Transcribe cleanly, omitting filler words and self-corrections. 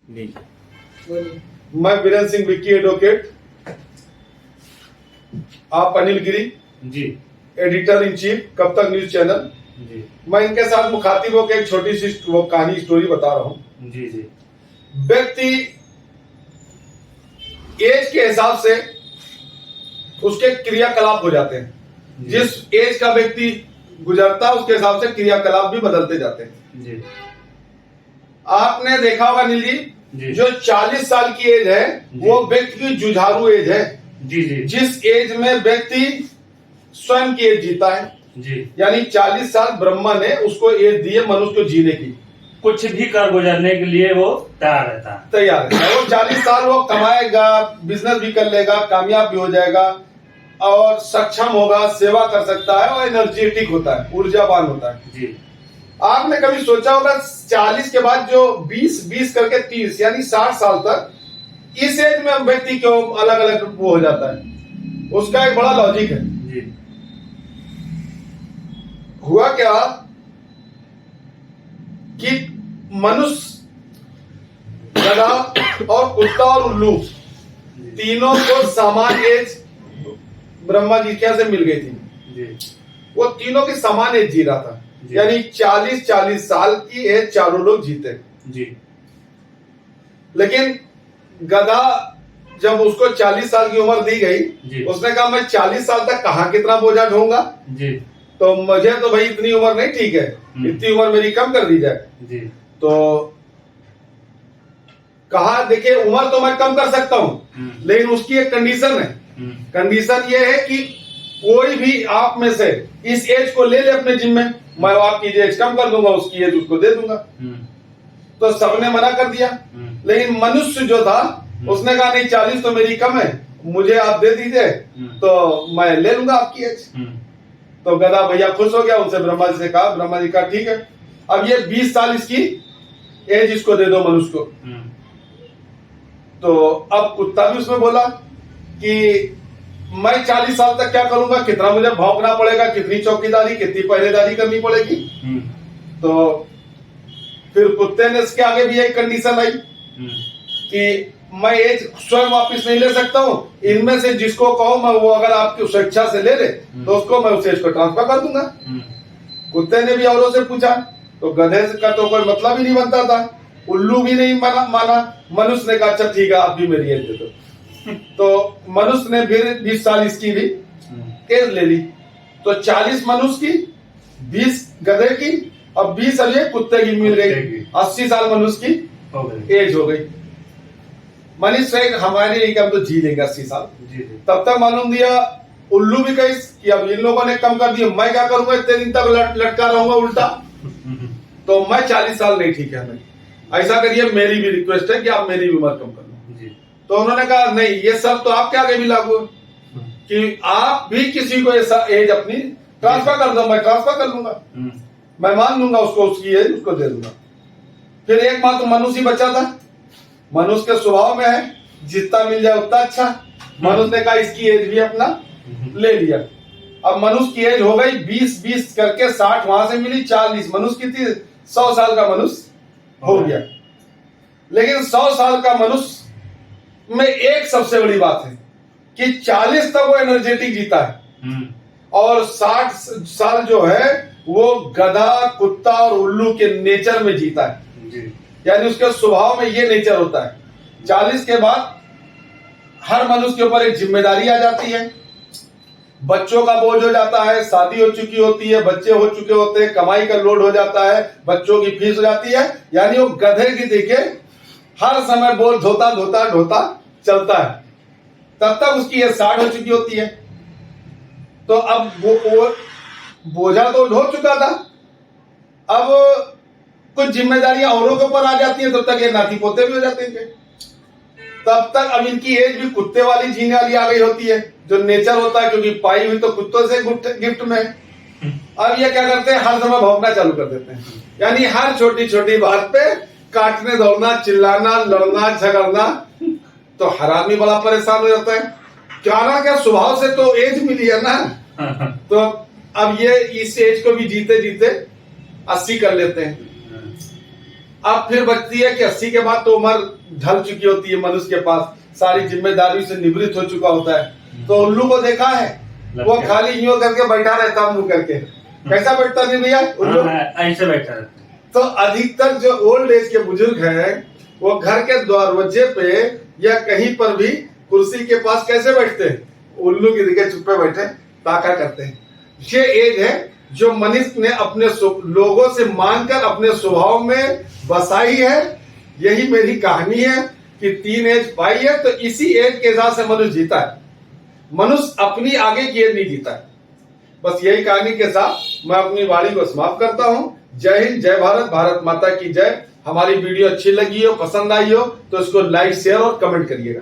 मैं वीरेंद्र सिंह विक्की एडवोकेट, आप Anil Giri ji, editor in chief कब तक न्यूज चैनल। जी, मैं इनके साथ मुखातिब होकर एक छोटी सी वो कहानी स्टोरी बता रहा हूँ। जी, जी, व्यक्ति एज के हिसाब से उसके क्रियाकलाप हो जाते हैं। जिस एज का व्यक्ति गुजरता है उसके हिसाब से क्रियाकलाप भी बदलते जाते हैं। जी, आपने देखा होगा अनिल जी। जी, जो 40 साल की एज है वो व्यक्ति की जुझारू एज है। जी, जी, जिस एज में व्यक्ति स्वयं की एज जीता है, जी, यानी 40 साल ब्रह्मा ने उसको एज दी है मनुष्य को जीने की। कुछ भी कर गुजरने के लिए वो तैयार रहता है। तैयार है वो 40 साल वो कमाएगा, बिजनेस भी कर लेगा, कामयाब भी हो जाएगा और सक्षम होगा, सेवा कर सकता है और एनर्जेटिक होता है, ऊर्जावान होता है। जी, आपने कभी सोचा होगा 40 के बाद जो 20 करके 30 यानी 60 साल तक इस एज में व्यक्ति क्यों अलग अलग वो हो जाता है? उसका एक बड़ा लॉजिक है। जी, हुआ क्या कि मनुष्य, गधा और कुत्ता और उल्लू तीनों को समान एज ब्रह्मा जी के यहाँ से मिल गई थी। जी, वो तीनों की समान एज जी रहा था, यानी 40-40 साल की एज चारों लोग जीते। जी, लेकिन गधा जब उसको 40 साल की उम्र दी गई, जी, उसने कहा मैं 40 साल तक कहाँ कितना बोझा ढोऊंगा, जी, तो मुझे तो भाई इतनी उम्र नहीं ठीक है, इतनी उम्र मेरी कम कर दी जाए। जी, तो कहा देखिए उम्र तो मैं कम कर सकता हूं, लेकिन उसकी एक कंडीशन है। कंडीशन ये है कि कोई भी आप में से इस एज को ले ले अपने जिम्मे, मैं आपकी एज कम कर दूंगा, उसकी एज उसको दे दूंगा। तो सबने मना कर दिया। लेकिन मनुष्य जो था उसने कहा नहीं 40 तो मेरी कम है, मुझे आप दे दीजिए तो मैं ले लूंगा आपकी एज। तो गधा भैया खुश हो गया, उनसे ब्रह्मा जी से कहा, ब्रह्मा जी कहा ठीक है, अब ये 20 साल इसकी एज इसको दे दो मनुष्य को। तो अब कुत्ता भी उसमें बोला कि मैं 40 साल तक क्या करूंगा, कितना मुझे भौंकना पड़ेगा, कितनी चौकीदारी, कितनी पहरेदारी करनी पड़ेगी। तो फिर कुत्ते ने इसके आगे भी एक कंडीशन आई कि मैं एज स्वयं वापस नहीं ले सकता हूं, इनमें से जिसको कहो मैं वो अगर आपकी स्वेच्छा से ले ले तो उसको मैं उस एज को ट्रांसफर कर दूंगा। कुत्ते ने भी औरों से पूछा तो गधे का तो कोई मतलब ही नहीं बनता था, उल्लू भी नहीं माना। मनुष्य ने कहा अच्छा ठीक है आप भी मेरी एज दे दो। तो मनुष्य ने फिर 20 साल इसकी भी एज ले ली। तो 40 मनुष्य की, 20 गधे की और 20 अब ये कुत्ते की मिल गई, 80 साल मनुष्य की एज हो गई। मनीष हमारे हम तो जी लेंगे 80 साल। तब तक मालूम दिया उल्लू भी कही कि अब इन लोगों ने कम कर दिया, मैं क्या करूंगा, इतने दिन तक लटका रहूंगा उल्टा, तो मैं 40 साल नहीं ठीक है, नहीं ऐसा करिए, मेरी भी रिक्वेस्ट है कि आप मेरी भी उम्र कम कर लो। तो उन्होंने कहा नहीं ये सब तो आपके आगे भी लागू है कि आप भी किसी को ऐसा एज अपनी ट्रांसफर कर दो, मैं ट्रांसफर कर लूंगा, मैं मान लूंगा उसको, उसकी एज उसको दे दूंगा। फिर एक मात्र मनुष्य ही बचा था। मनुष्य के स्वभाव में है जितना मिल जाए उतना अच्छा। मनुष्य ने कहा इसकी एज भी अपना ले लिया। अब मनुष्य की एज हो गई 20 करके 60, वहां से मिली 40, मनुष्य की थी 100 साल का मनुष्य हो गया। लेकिन 100 साल का मनुष्य में एक सबसे बड़ी बात है कि 40 तक वो एनर्जेटिक जीता है और 60 साल जो है वो गधा, कुत्ता और उल्लू के नेचर में जीता है, यानी उसके स्वभाव में ये नेचर होता है। 40 के बाद हर मनुष्य के ऊपर एक जिम्मेदारी आ जाती है, बच्चों का बोझ हो जाता है, शादी हो चुकी होती है, बच्चे हो चुके होते हैं, कमाई का लोड हो जाता है, बच्चों की फीस हो जाती है, यानी वो गधे की देखे हर समय बोझ ढोता चलता है। तब तक उसकी ये 60 हो चुकी होती है। तो अब वो बोझा तो ढो चुका था, अब कुछ जिम्मेदारियां औरों के ऊपर आ जाती है, तब तक ये नाती पोते भी हो जाते हैं। तब तक अब इनकी एज भी कुत्ते वाली जीने वाली आ गई होती है, जो नेचर होता है, क्योंकि पाई हुई तो कुत्तों से गिफ्ट में। अब ये क्या करते हैं, हर समय भौंकना चालू कर देते हैं, यानी हर छोटी छोटी बात पे काटने दौड़ना, चिल्लाना, लड़ना, झगड़ना। तो हर आदमी बड़ा परेशान हो जाता है, क्या स्वभाव से तो एज मिली है ना। तो अब ये इस एज को भी जीते जीते 80 कर लेते हैं। अब फिर बचती है कि 80 के बाद तो उम्र ढल चुकी होती है, मनुष्य के पास सारी जिम्मेदारी से निवृत्त हो चुका होता है। तो उल्लू को देखा है, वो खाली यूं करके बैठा रहता मुंह करके, कैसा बैठता नहीं भैया उल्लू, ऐसे बैठा रहता। तो अधिकतर जो ओल्ड एज के बुजुर्ग हैं वो घर के दरवाजे पे या कहीं पर भी कुर्सी के पास कैसे बैठते हैं, उल्लू की दिखे चुप्पे बैठे ताका करते हैं। ये एज है जो मनुष्य ने अपने लोगों से मांगकर अपने स्वभाव में बसाई है। यही मेरी कहानी है कि 3 एज पाई है, तो इसी एज के हिसाब से मनुष्य जीता है। मनुष्य अपनी आगे की एज नहीं जीता है। बस यही कहानी के साथ मैं अपनी वाणी को समाप्त करता हूं। जय हिंद, जय भारत, भारत माता की जय। हमारी वीडियो अच्छी लगी हो, पसंद आई हो तो इसको लाइक, शेयर और कमेंट करिएगा।